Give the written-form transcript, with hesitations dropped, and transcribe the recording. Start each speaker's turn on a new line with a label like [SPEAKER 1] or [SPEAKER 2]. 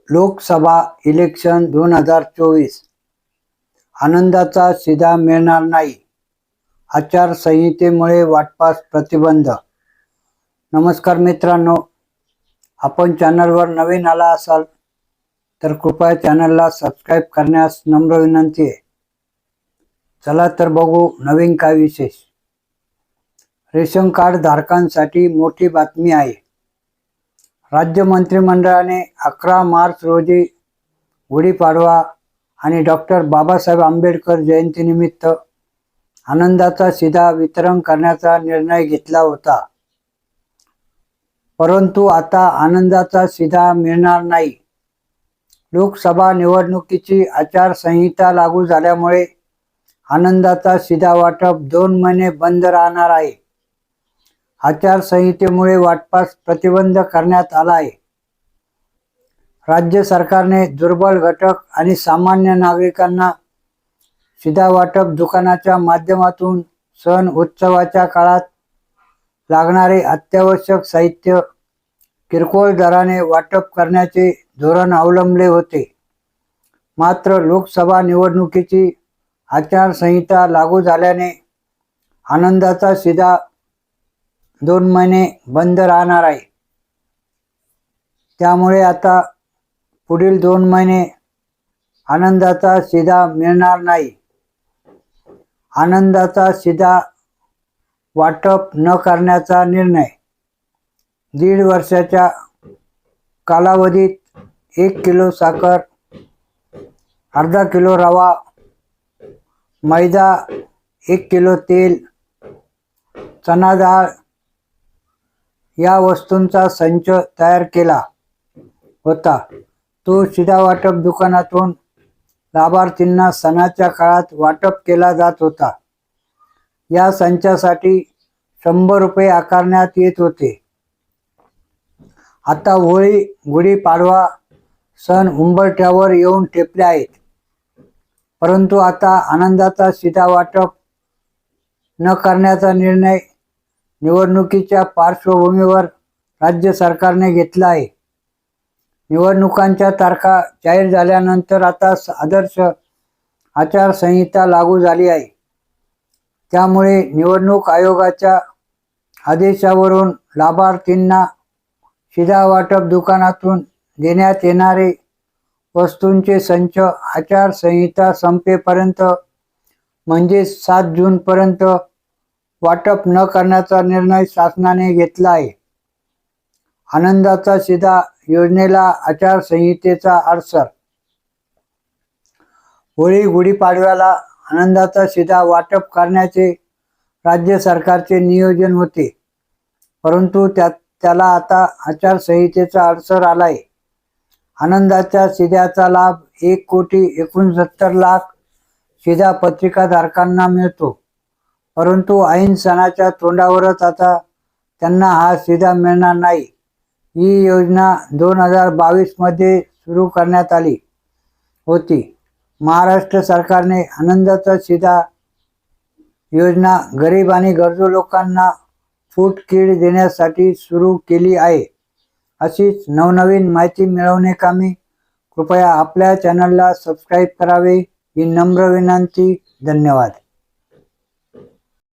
[SPEAKER 1] Lok Sabha election 2024 आनंदाचा शिधा मिळणार नाही, आचारसंहितेमुळे वाटपास प्रतिबंध. नमस्कार मित्रांनो, आपण चॅनलवर नवीन आला असाल तर कृपया चॅनलला सबस्क्राईब करण्यास नम्र विनंती आहे. चला तर बघू नवीन काय विशेष. रेशन कार्ड धारकांसाठी मोठी बातमी आहे. राज्य मंत्रिमंडळाने 11 मार्च रोजी गुढीपाडवा आणि डॉक्टर बाबासाहेब आंबेडकर जयंतीनिमित्त आनंदाचा शिधा वितरण करण्याचा निर्णय घेतला होता. परंतु आता आनंदाचा शिधा मिळणार नाही. लोकसभा निवडणुकीची आचारसंहिता लागू झाल्यामुळे आनंदाचा शिधा वाटप 2 महिने बंद राहणार आहे. आचारसंहितेमुळे वाटपास प्रतिबंध करण्यात आला आहे. राज्य सरकारने दुर्बल घटक आणि सामान्य नागरिकांना शिधा वाटप दुकानाच्या माध्यमातून सण उत्सवाच्या काळात लागणारे अत्यावश्यक साहित्य किरकोळ दराने वाटप करण्याचे धोरण अवलंबले होते. मात्र लोकसभा निवडणुकीची आचारसंहिता लागू झाल्याने आनंदाचा शिधा 2 महिने बंद राहणार आहे. त्यामुळे आता पुढील 2 महिने आनंदाचा शिधा मिळणार नाही. आनंदाचा शिधा वाटप न करण्याचा निर्णय. 1.5 वर्षाच्या कालावधीत 1 किलो साखर, अर्धा किलो रवा, मैदा, 1 किलो तेल, चणा डाळ या वस्तूंचा संच तयार केला होता. तो शिधा वाटप दुकानातून लाभार्थींना सणाच्या काळात वाटप केला जात होता. या संचासाठी 100 रुपये आकारण्यात येत होते. आता होळी, गुढीपाडवा सण उंबरठ्यावर येऊन ठेपले आहेत. परंतु आता आनंदाचा शिधा वाटप न करण्याचा निर्णय निवडणुकीच्या पार्श्वभूमीवर राज्य सरकारने घेतला आहे. निवडणुकांच्या तारखा जाहीर झाल्यानंतर आता आदर्श आचारसंहिता लागू झाली आहे. त्यामुळे निवडणूक आयोगाच्या आदेशावरून लाभार्थींना शिधा वाटप दुकानातून देण्यात येणारे वस्तूंचे संच आचारसंहिता संपेपर्यंत म्हणजे 7 जूनपर्यंत वाटप न करण्याचा निर्णय शासनाने घेतला आहे. आनंदाचा शिधा योजनेला आचारसंहितेचा अडसर. होळी, गुढीपाडव्याला आनंदाचा शिधा वाटप करण्याचे राज्य सरकारचे नियोजन होते. परंतु त्याला आता आचारसंहितेचा अडसर आलाय. आनंदाच्या शिध्याचा लाभ 1,69,00,000 शिधा पत्रिकाधारकांना मिळतो. परंतु ऐन सणाच्या तोंडावरच आता त्यांना हा शिधा मिळणार नाही. ही योजना 2022 मध्ये सुरू करण्यात आली होती. महाराष्ट्र सरकारने आनंदाचा शिधा योजना गरीब आणि गरजू लोकांना फूट-कीड देण्यासाठी सुरू केली आहे. अशीच नवनवीन माहिती मिळवण्याकामी कृपया आपल्या चॅनलला सबस्क्राईब करावे ही नम्र विनंती. धन्यवाद.